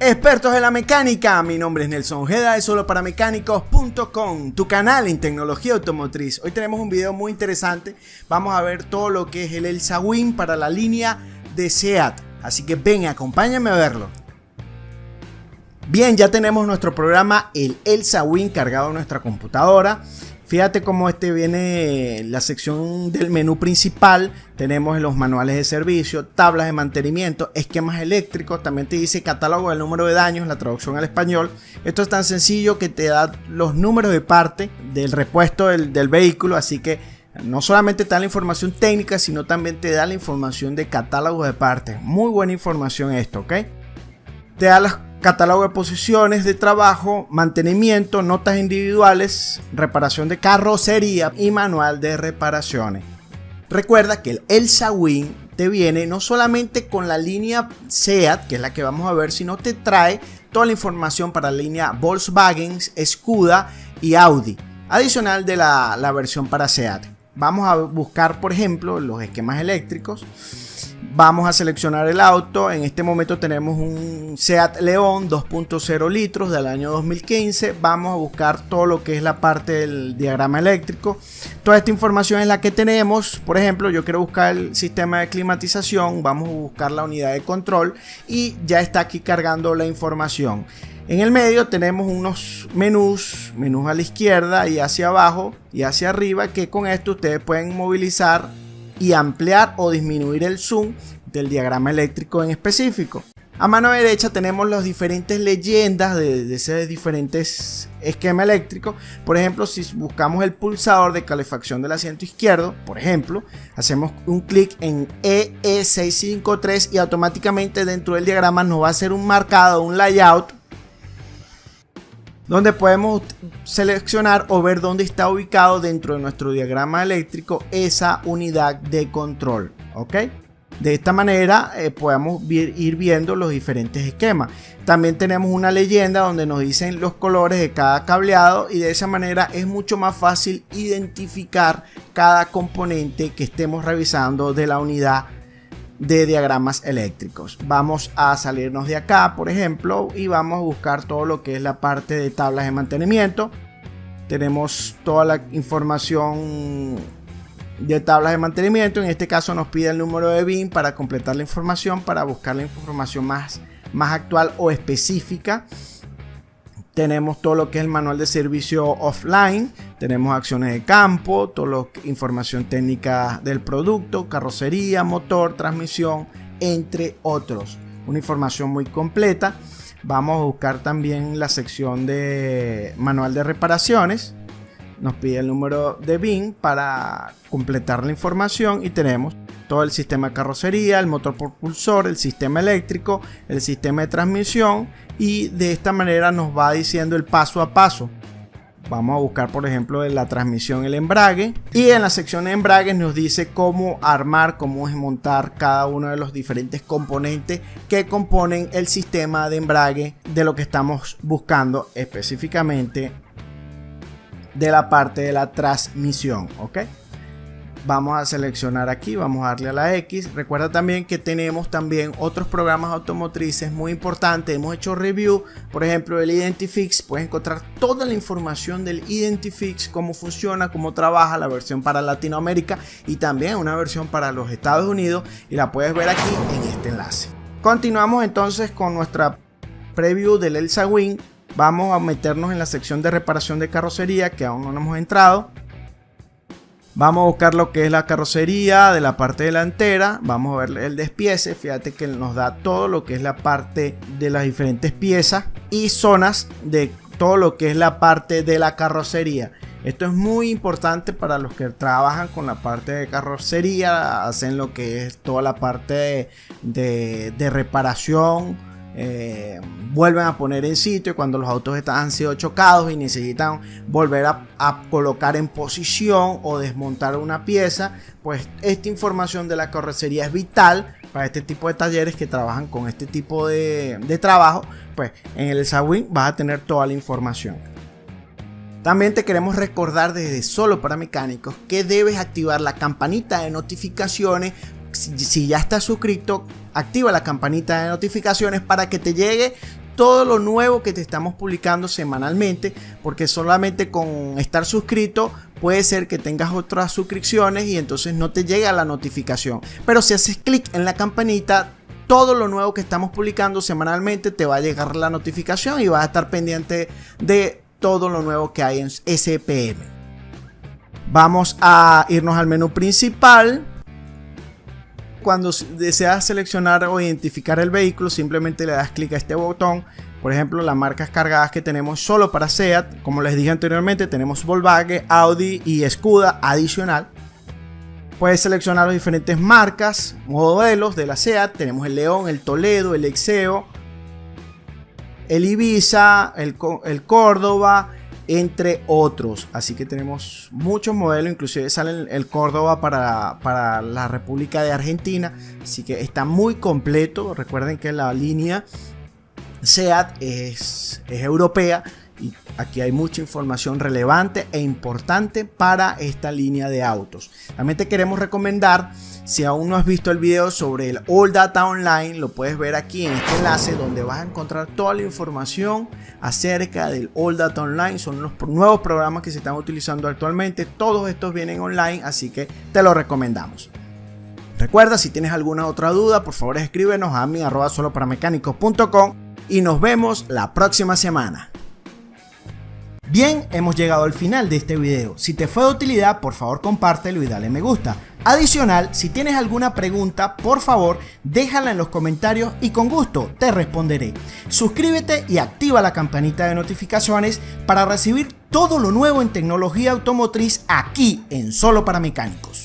Expertos en la mecánica, mi nombre es Nelson Ojeda de soloparamecánicos.com, tu canal en tecnología automotriz. Hoy tenemos un video muy interesante, vamos a ver todo lo que es el Elsa Wing para la línea de SEAT, así que ven, acompáñame a verlo. Bien, ya tenemos nuestro programa, el Elsa Wing, cargado en nuestra computadora. Fíjate cómo viene la sección del menú principal. Tenemos los manuales de servicio, tablas de mantenimiento, esquemas eléctricos. También te dice catálogo del número de daños, la traducción al español. Esto es tan sencillo que te da los números de parte del repuesto del vehículo. Así que no solamente te da la información técnica, sino también te da la información de catálogo de partes. Muy buena información esto, ¿ok? Te da las catálogo de posiciones de trabajo, mantenimiento, notas individuales, reparación de carrocería y manual de reparaciones. Recuerda que el Elsa Wing te viene no solamente con la línea SEAT, que es la que vamos a ver, sino te trae toda la información para la línea Volkswagen, Skoda y Audi, adicional de la versión para SEAT. Vamos a buscar, por ejemplo, los esquemas eléctricos. Vamos a seleccionar el auto. En este momento tenemos un SEAT León 2.0 litros del año 2015. Vamos a buscar todo lo que es la parte del diagrama eléctrico. Toda esta información es la que tenemos. Por ejemplo, yo quiero buscar el sistema de climatización. Vamos a buscar la unidad de control y ya está aquí cargando la información. En el medio tenemos unos menús a la izquierda y hacia abajo y hacia arriba, que con esto ustedes pueden movilizar y ampliar o disminuir el zoom del diagrama eléctrico en específico. A mano derecha tenemos las diferentes leyendas de ese diferentes esquemas eléctricos. Por ejemplo, si buscamos el pulsador de calefacción del asiento izquierdo, por ejemplo, hacemos un clic en EE653 y automáticamente dentro del diagrama nos va a hacer un marcado, un layout, donde podemos seleccionar o ver dónde está ubicado dentro de nuestro diagrama eléctrico esa unidad de control, ¿ok? De esta manera podemos ir viendo los diferentes esquemas. También tenemos una leyenda donde nos dicen los colores de cada cableado y de esa manera es mucho más fácil identificar cada componente que estemos revisando de la unidad de diagramas eléctricos. Vamos a salirnos de acá, por ejemplo, y vamos a buscar todo lo que es la parte de tablas de mantenimiento. Tenemos toda la información de tablas de mantenimiento. En este caso nos pide el número de BIN para completar la información, para buscar la información más actual o específica. Tenemos todo lo que es el manual de servicio offline, tenemos acciones de campo, toda la información técnica del producto, carrocería, motor, transmisión, entre otros. Una información muy completa. Vamos a buscar también la sección de manual de reparaciones. Nos pide el número de BIN para completar la información y tenemos todo el sistema de carrocería, el motor propulsor, el sistema eléctrico, el sistema de transmisión, y de esta manera nos va diciendo el paso a paso. Vamos a buscar, por ejemplo, en la transmisión el embrague, y en la sección de embragues nos dice cómo armar, cómo desmontar cada uno de los diferentes componentes que componen el sistema de embrague de lo que estamos buscando específicamente de la parte de la transmisión, ¿ok? Vamos a seleccionar aquí, vamos a darle a la X. Recuerda también que tenemos también otros programas automotrices muy importantes. Hemos hecho review, por ejemplo, el Identifix. Puedes encontrar toda la información del Identifix, cómo funciona, cómo trabaja, la versión para Latinoamérica y también una versión para los Estados Unidos, y la puedes ver aquí en este enlace. Continuamos entonces con nuestra preview del Elsa Wing. Vamos a meternos en la sección de reparación de carrocería, que aún no hemos entrado. Vamos a buscar lo que es la carrocería de la parte delantera. Vamos a ver el despiece. Fíjate que nos da todo lo que es la parte de las diferentes piezas y zonas de todo lo que es la parte de la carrocería. Esto es muy importante para los que trabajan con la parte de carrocería, hacen lo que es toda la parte de reparación. Vuelven a poner en sitio cuando los autos han sido chocados y necesitan volver a colocar en posición o desmontar una pieza. Pues esta información de la carrocería es vital para este tipo de talleres que trabajan con este tipo de trabajo. Pues en el Elsa Wing vas a tener toda la información. También te queremos recordar desde Solo para Mecánicos que debes activar la campanita de notificaciones. Si ya estás suscrito, activa la campanita de notificaciones para que te llegue todo lo nuevo que te estamos publicando semanalmente, porque solamente con estar suscrito puede ser que tengas otras suscripciones y entonces no te llega la notificación. Pero si haces clic en la campanita, todo lo nuevo que estamos publicando semanalmente te va a llegar la notificación y vas a estar pendiente de todo lo nuevo que hay en SPM. Vamos a irnos al menú principal. Cuando deseas seleccionar o identificar el vehículo, simplemente le das clic a este botón. Por ejemplo, las marcas cargadas que tenemos solo para SEAT, como les dije anteriormente, tenemos Volkswagen, Audi y Skoda adicional. Puedes seleccionar las diferentes marcas, modelos de la SEAT. Tenemos el León, el Toledo, el Exeo, el Ibiza, el Córdoba, entre otros. Así que tenemos muchos modelos, inclusive sale el Córdoba para la República de Argentina. Así que está muy completo. Recuerden que la línea SEAT es europea y aquí hay mucha información relevante e importante para esta línea de autos. También te queremos recomendar, si aún no has visto el video sobre el All Data Online, lo puedes ver aquí en este enlace donde vas a encontrar toda la información acerca del All Data Online. Son los nuevos programas que se están utilizando actualmente. Todos estos vienen online, así que te lo recomendamos. Recuerda, si tienes alguna otra duda, por favor escríbenos a admin@soloparamecanicos.com y nos vemos la próxima semana. Bien, hemos llegado al final de este video. Si te fue de utilidad, por favor compártelo y dale me gusta. Adicional, si tienes alguna pregunta, por favor déjala en los comentarios y con gusto te responderé. Suscríbete y activa la campanita de notificaciones para recibir todo lo nuevo en tecnología automotriz aquí en Solo para Mecánicos.